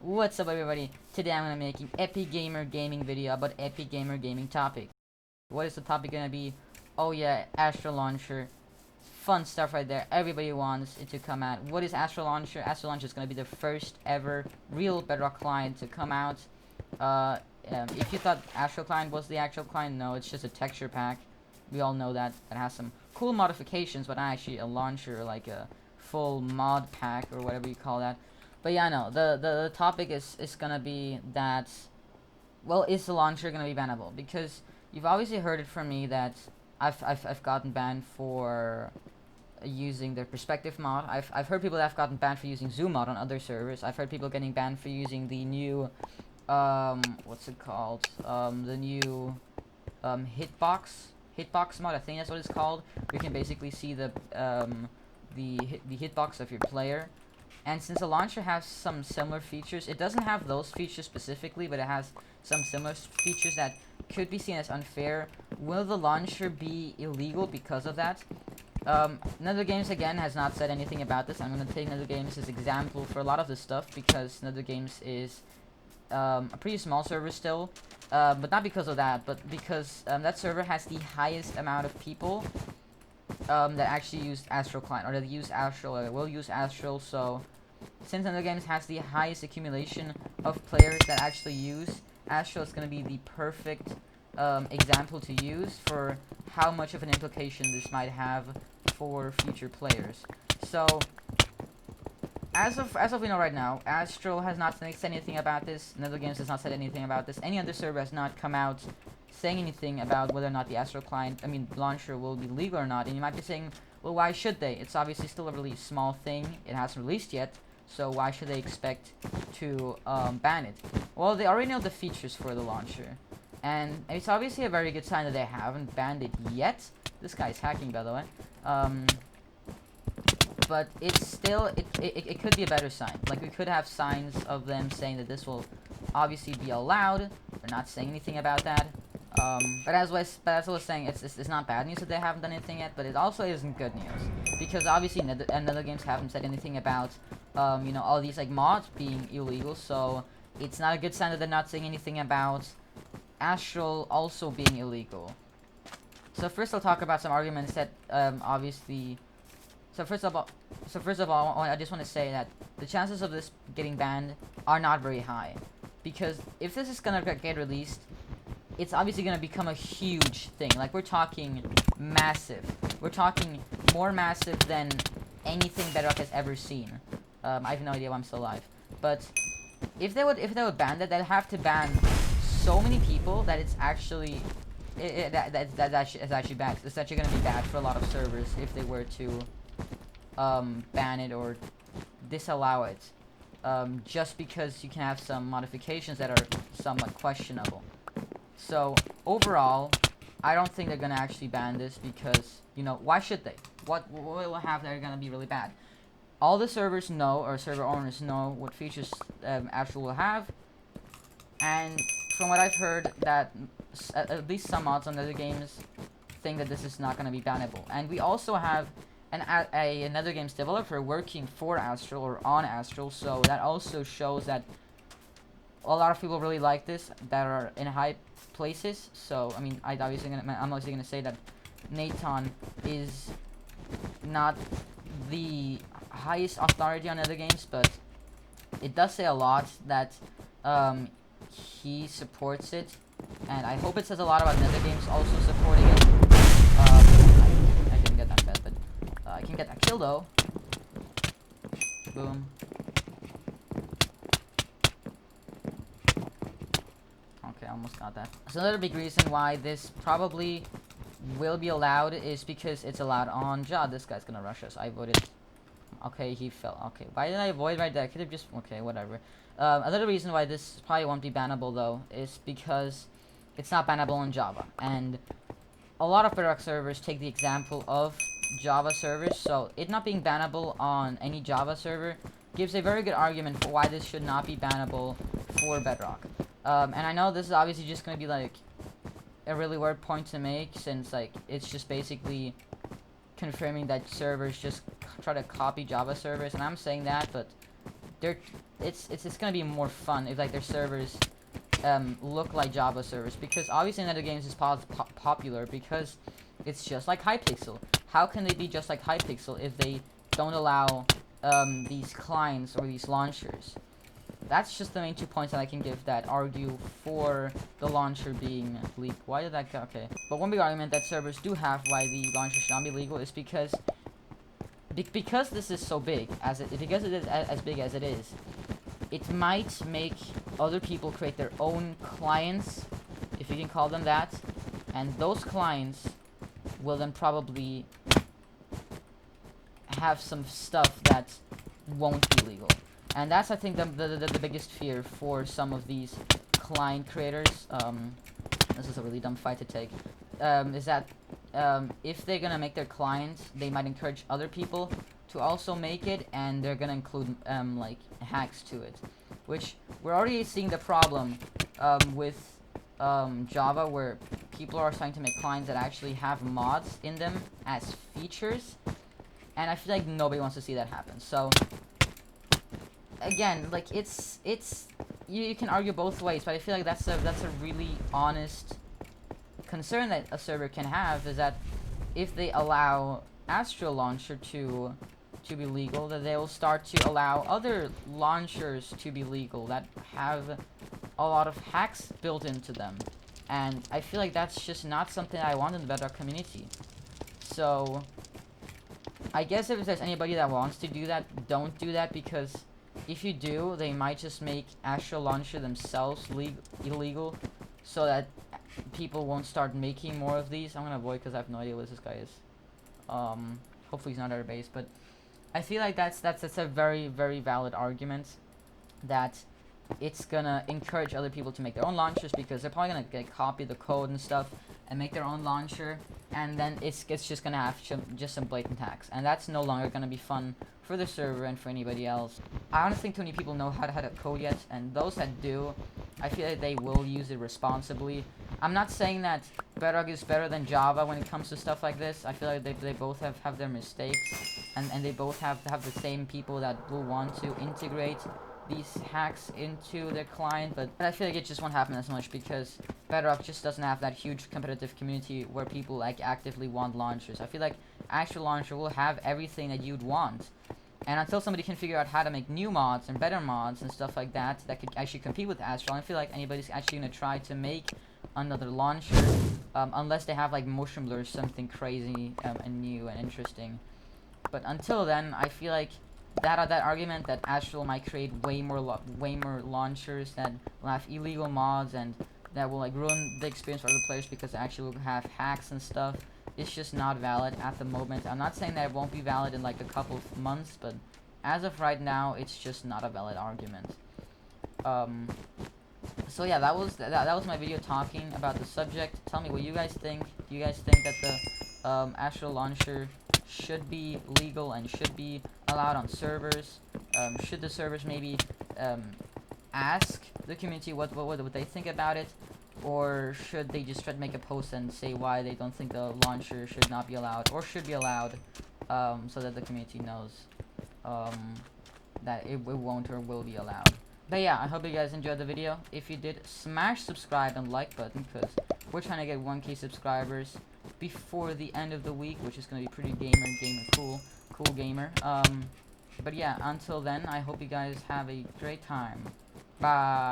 What's up everybody? Today I'm gonna be making Epic Gamer gaming video about Epic Gamer gaming topic. What is the topic gonna be? Oh yeah, Astral Launcher. Fun stuff right there. Everybody wants it to come out. What is Astral Launcher? Astral Launcher is gonna be the first ever real Bedrock client to come out. If you thought Astral client was the actual client, no, it's just a texture pack. We all know that. It has some cool modifications, but not actually a launcher, like a full mod pack or whatever you call that. But yeah, no, the topic is gonna be that, well, is the launcher gonna be bannable? Because you've obviously heard it from me that I've gotten banned for using the perspective mod. I've heard people that have gotten banned for using zoom mod on other servers. I've heard people getting banned for using the new what's it called? The new hitbox mod. I think that's what it's called. We can basically see the hitbox of your player. And since the launcher has some similar features, it doesn't have those features specifically, but it has some similar features that could be seen as unfair. Will the launcher be illegal because of that? Nether Games again has not said anything about this. I'm going to take Nether Games as example for a lot of this stuff because Nether Games is a pretty small server still, but not because of that, but because that server has the highest amount of people that actually use Astral client, or that use Astral, or will use Astral. So since Nether Games has the highest accumulation of players that actually use Astral, it's going to be the perfect example to use for how much of an implication this might have for future players. So as of we know right now, Astral has not said anything about this. Nether Games has not said anything about this. Any other server has not come out saying anything about whether or not the Astral launcher will be legal or not. And you might be saying, well, why should they? It's obviously still a really small thing. It hasn't released yet, so why should they expect to ban it? Well, they already know the features for the launcher, and it's obviously a very good sign that they haven't banned it yet. This guy's hacking, by the way. But it's still, it could be a better sign. Like, we could have signs of them saying that this will obviously be allowed. They're not saying anything about that. But as I was saying, it's not bad news that they haven't done anything yet, but it also isn't good news. Because obviously Nether Games haven't said anything about, you know, all these, like, mods being illegal, so it's not a good sign that they're not saying anything about Astral also being illegal. So first I'll talk about some arguments that, obviously... So first of all, I just want to say that the chances of this getting banned are not very high. Because if this is gonna get released, it's obviously gonna become a huge thing. Like, we're talking massive. We're talking more massive than anything Bedrock has ever seen. I have no idea why I'm still alive. But if they would ban that, they'd have to ban so many people that it's actually that's actually bad. It's actually gonna be bad for a lot of servers if they were to ban it or disallow it. Just because you can have some modifications that are somewhat questionable. So overall, I don't think they're gonna actually ban this because, you know, why should they? What will have that are gonna be really bad? All the servers know, or server owners know, what features Astral will have, and from what I've heard, that at least some mods on other games think that this is not gonna be bannable. And we also have another games developer working for Astral or on Astral, so that also shows that a lot of people really like this that are in high places. So I mean, I'm obviously gonna say that Nathan is not the highest authority on other games, but it does say a lot that he supports it, and I hope it says a lot about Nether Games also supporting it. I didn't get that bad, but I can get that kill though. Boom. Okay, almost got that. So another big reason why this probably will be allowed is because it's allowed on Jod. This guy's gonna rush us. I voted. Okay, he fell. Okay, why did I avoid right there? I could have just... Okay, whatever. Another reason why this probably won't be bannable though is because it's not bannable on Java. And a lot of Bedrock servers take the example of Java servers, so it not being bannable on any Java server gives a very good argument for why this should not be bannable for Bedrock. And I know this is obviously just going to be like a really weird point to make, since like it's just basically confirming that servers just try to copy Java servers, and I'm saying that, but it's gonna be more fun if like their servers look like Java servers, because obviously Nether Games is popular because it's just like Hypixel. How can they be just like Hypixel if they don't allow these clients or these launchers? That's just the main 2 points that I can give that argue for the launcher being legal. Why did that go? Okay. But one big argument that servers do have why the launcher should not be legal is because this is so big, because it is as big as it is, it might make other people create their own clients, if you can call them that, and those clients will then probably have some stuff that won't be legal. And that's, I think, the biggest fear for some of these client creators. This is a really dumb fight to take. Is that if they're gonna make their clients, they might encourage other people to also make it, and they're gonna include like hacks to it, which we're already seeing the problem with Java, where people are starting to make clients that actually have mods in them as features, and I feel like nobody wants to see that happen. So again, like it's you can argue both ways, but I feel like that's a really honest concern that a server can have, is that if they allow Astral launcher to be legal, that they will start to allow other launchers to be legal that have a lot of hacks built into them, and I feel like that's just not something I want in the Bedrock community. So I guess if there's anybody that wants to do that, don't do that, because if you do, they might just make Astral launcher themselves illegal, so that people won't start making more of these. I'm gonna avoid because I have no idea what this guy is. Hopefully he's not at our base, but I feel like that's a very, very valid argument, that it's gonna encourage other people to make their own launchers, because they're probably gonna copy the code and stuff and make their own launcher, and then it's just gonna have just some blatant hacks, and that's no longer gonna be fun for the server and for anybody else. I don't think too many people know how to code yet, and those that do, I feel like they will use it responsibly. I'm not saying that Bedrock is better than Java when it comes to stuff like this. I feel like they both have their mistakes, and they both have the same people that will want to integrate these hacks into their client, but I feel like it just won't happen as much because Bedrock just doesn't have that huge competitive community where people like actively want launchers. I feel like Astral launcher will have everything that you'd want, and until somebody can figure out how to make new mods and better mods and stuff like that that could actually compete with Astral, I feel like anybody's actually gonna try to make another launcher, unless they have like motion blur or something crazy and new and interesting. But until then, I feel like that argument that Astral might create way more launchers that will have illegal mods and that will like ruin the experience for other players because they actually will have hacks and stuff, it's just not valid at the moment. I'm not saying that it won't be valid in like a couple of months, but as of right now, it's just not a valid argument. So yeah, that was my video talking about the subject. Tell me what you guys think. Do you guys think that the Astral launcher should be legal and should be allowed on servers? Should the servers maybe ask the community what they think about it, or should they just try to make a post and say why they don't think the launcher should not be allowed or should be allowed, so that the community knows that it won't or will be allowed. But yeah, I hope you guys enjoyed the video. If you did, smash subscribe and like button, because we're trying to get 1K subscribers before the end of the week, which is going to be pretty cool gamer. But yeah, until then, I hope you guys have a great time. Bye.